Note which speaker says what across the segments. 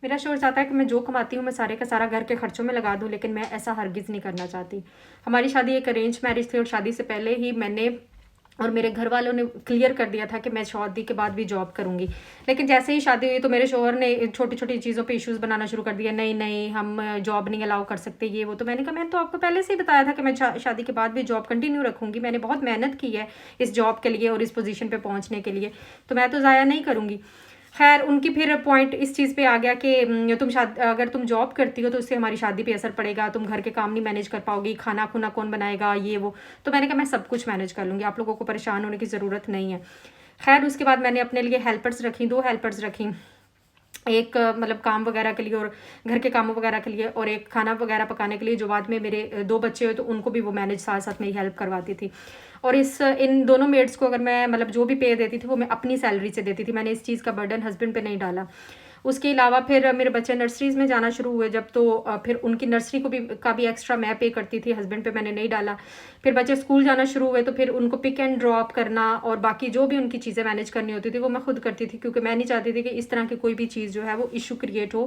Speaker 1: मेरा शौहर चाहता है कि मैं जो कमाती हूँ मैं सारे का सारा घर के खर्चों में लगा दूँ, लेकिन मैं ऐसा हरगिज़ नहीं करना चाहती। हमारी शादी एक अरेंज मैरिज थी और शादी से पहले ही मैंने और मेरे घर वालों ने क्लियर कर दिया था कि मैं शादी के बाद भी जॉब करूँगी। लेकिन जैसे ही शादी हुई तो मेरे शौहर ने छोटी-छोटी चीज़ों पे इश्यूज़ बनाना शुरू कर दिया, नहीं, नहीं हम जॉब नहीं अलाउ कर सकते ये वो। तो मैंने कहा मैंने तो आपको पहले से ही बताया था कि मैं शादी के बाद भी जॉब कंटिन्यू रखूँगी। मैंने बहुत मेहनत की है इस जॉब के लिए और इस पोज़ीशन पे पहुँचने के लिए, तो मैं तो ज़ाया नहीं करूँगी। खैर उनकी फिर पॉइंट इस चीज़ पे आ गया कि अगर तुम जॉब करती हो तो उससे हमारी शादी पे असर पड़ेगा, तुम घर के काम नहीं मैनेज कर पाओगी, खाना खुना कौन बनाएगा ये वो। तो मैंने कहा मैं सब कुछ मैनेज कर लूँगी, आप लोगों को परेशान होने की ज़रूरत नहीं है। खैर उसके बाद मैंने अपने लिए हेल्पर्स रखी, 2 हेल्पर्स रखी। एक मतलब काम वगैरह के लिए और घर के कामों वगैरह के लिए, और एक खाना वगैरह पकाने के लिए। जो बाद में मेरे 2 बच्चे हुए तो उनको भी वो मैनेज साथ साथ मेरी हेल्प करवाती थी। और इन दोनों मेड्स को अगर मैं मतलब जो भी पे देती थी वो मैं अपनी सैलरी से देती थी। मैंने इस चीज़ का बर्डन हस्बैंड पे नहीं डाला। उसके अलावा फिर मेरे बच्चे नर्सरीज़ में जाना शुरू हुए जब, तो फिर उनकी नर्सरी का भी एक्स्ट्रा मैं पे करती थी, हस्बैंड पे मैंने नहीं डाला। फिर बच्चे स्कूल जाना शुरू हुए तो फिर उनको पिक एंड ड्रॉप करना और बाकी जो भी उनकी चीज़ें मैनेज करनी होती थी वो मैं खुद करती थी, क्योंकि मैं नहीं चाहती थी कि इस तरह की कोई भी चीज़ जो है वो इशू क्रिएट हो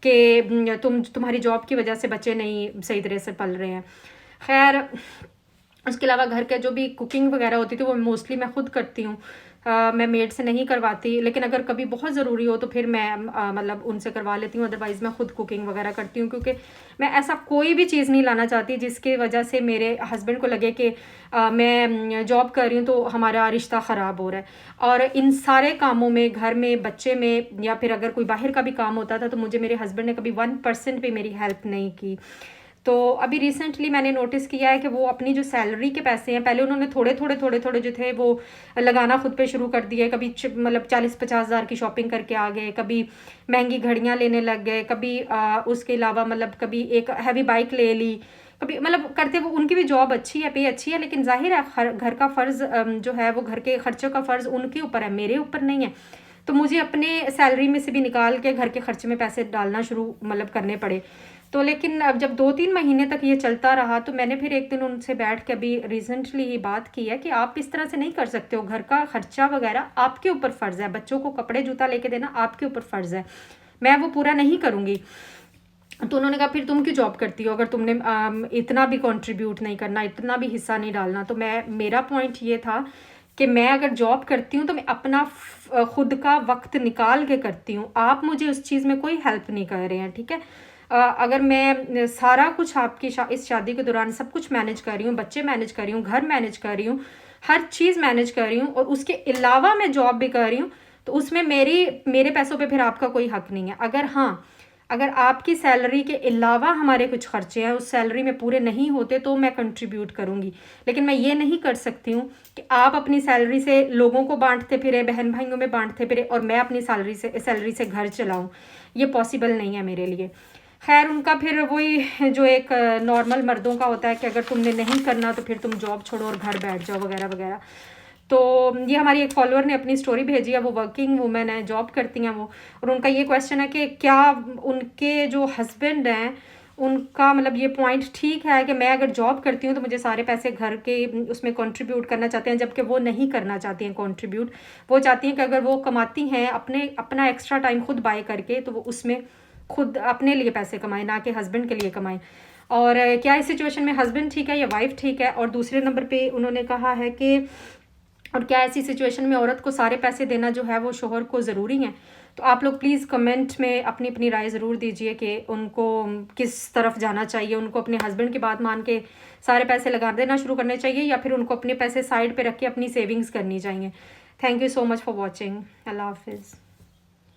Speaker 1: कि तुम्हारी जॉब की वजह से बच्चे नहीं सही तरह से पल रहे हैं। खैर उसके अलावा घर के जो भी कुकिंग वगैरह होती थी वो मोस्टली मैं खुद करती हूँ। मैं मेड से नहीं करवाती, लेकिन अगर कभी बहुत ज़रूरी हो तो फिर मैं मतलब उनसे करवा लेती हूँ, अदरवाइज़ मैं खुद कुकिंग वगैरह करती हूँ, क्योंकि मैं ऐसा कोई भी चीज़ नहीं लाना चाहती जिसकी वजह से मेरे हस्बैंड को लगे कि मैं जॉब कर रही हूँ तो हमारा रिश्ता ख़राब हो रहा है। और इन सारे कामों में, घर में, बच्चे में, या फिर अगर कोई बाहर का भी काम होता था तो मुझे मेरे हस्बैंड ने कभी 1% भी मेरी हेल्प नहीं की। तो अभी रिसेंटली मैंने नोटिस किया है कि वो अपनी जो सैलरी के पैसे हैं, पहले उन्होंने थोड़े-थोड़े जो थे वो लगाना खुद पे शुरू कर दिए। कभी मतलब 40-50 हज़ार की शॉपिंग करके आ गए, कभी महंगी घड़ियाँ लेने लग गए, कभी उसके अलावा मतलब कभी एक हैवी बाइक ले ली, कभी मतलब करते वो। उनकी भी जॉब अच्छी है, पे अच्छी है, लेकिन ज़ाहिर है घर का फ़र्ज़ जो है वो घर के खर्चों का फ़र्ज़ उनके ऊपर है, मेरे ऊपर नहीं है। तो मुझे अपने सैलरी में से भी निकाल के घर के खर्चे में पैसे डालना शुरू मतलब करने पड़े। तो लेकिन अब जब 2-3 महीने तक ये चलता रहा तो मैंने फिर एक दिन उनसे बैठ के अभी रिसेंटली ही बात की है कि आप इस तरह से नहीं कर सकते हो, घर का खर्चा वगैरह आपके ऊपर फ़र्ज़ है, बच्चों को कपड़े जूता लेके देना आपके ऊपर फ़र्ज़ है, मैं वो पूरा नहीं करूँगी। तो उन्होंने कहा फिर तुम क्यों जॉब करती हो अगर तुमने इतना भी कंट्रीब्यूट नहीं करना, इतना भी हिस्सा नहीं डालना। तो मेरा पॉइंट ये था कि मैं अगर जॉब करती हूँ तो मैं अपना खुद का वक्त निकाल के करती हूँ, आप मुझे उस चीज़ में कोई हेल्प नहीं कर रहे हैं, ठीक है। अगर मैं सारा कुछ आपकी इस शादी के दौरान सब कुछ मैनेज कर रही हूँ, बच्चे मैनेज कर रही हूँ, घर मैनेज कर रही हूँ, हर चीज़ मैनेज कर रही हूँ, और उसके अलावा मैं जॉब भी कर रही हूँ, तो उसमें मेरे पैसों पे फिर आपका कोई हक नहीं है। अगर आपकी सैलरी के अलावा हमारे कुछ खर्चे हैं उस सैलरी में पूरे नहीं होते तो मैं कंट्रीब्यूट करूँगी, लेकिन मैं ये नहीं कर सकती हूँ कि आप अपनी सैलरी से लोगों को बांटते फिरे, बहन भाइयों में बांटते फिरे, और मैं अपनी सैलरी से घर चलाऊँ। ये पॉसिबल नहीं है मेरे लिए। खैर उनका फिर वही जो एक नॉर्मल मर्दों का होता है कि अगर तुमने नहीं करना तो फिर तुम जॉब छोड़ो और घर बैठ जाओ वगैरह वगैरह। तो ये हमारी एक फॉलोअर ने अपनी स्टोरी भेजी है, वो वर्किंग वूमेन है, जॉब करती हैं वो, और उनका ये क्वेश्चन है कि क्या उनके जो हस्बैंड हैं उनका मतलब ये पॉइंट ठीक है कि मैं अगर जॉब करती हूँ तो मुझे सारे पैसे घर के उसमें कंट्रीब्यूट करना चाहते हैं, जबकि वो नहीं करना चाहती हैं कंट्रीब्यूट। वो चाहती हैं कि अगर वो कमाती हैं अपना एक्स्ट्रा टाइम खुद बाय करके तो वो उसमें खुद अपने लिए पैसे कमाएं, ना कि हस्बैंड के लिए कमाएं। और क्या इस सिचुएशन में हस्बैंड ठीक है या वाइफ ठीक है। और दूसरे नंबर पे उन्होंने कहा है कि और क्या ऐसी सिचुएशन में औरत को सारे पैसे देना जो है वो शोहर को ज़रूरी है। तो आप लोग प्लीज़ कमेंट में अपनी अपनी राय ज़रूर दीजिए कि उनको किस तरफ जाना चाहिए, उनको अपने हस्बैंड की बात मान के सारे पैसे लगा देना शुरू करने चाहिए, या फिर उनको अपने पैसे साइड पे रख के अपनी सेविंग्स करनी चाहिए। Thank you so much for watching. अल्लाह हाफिज़।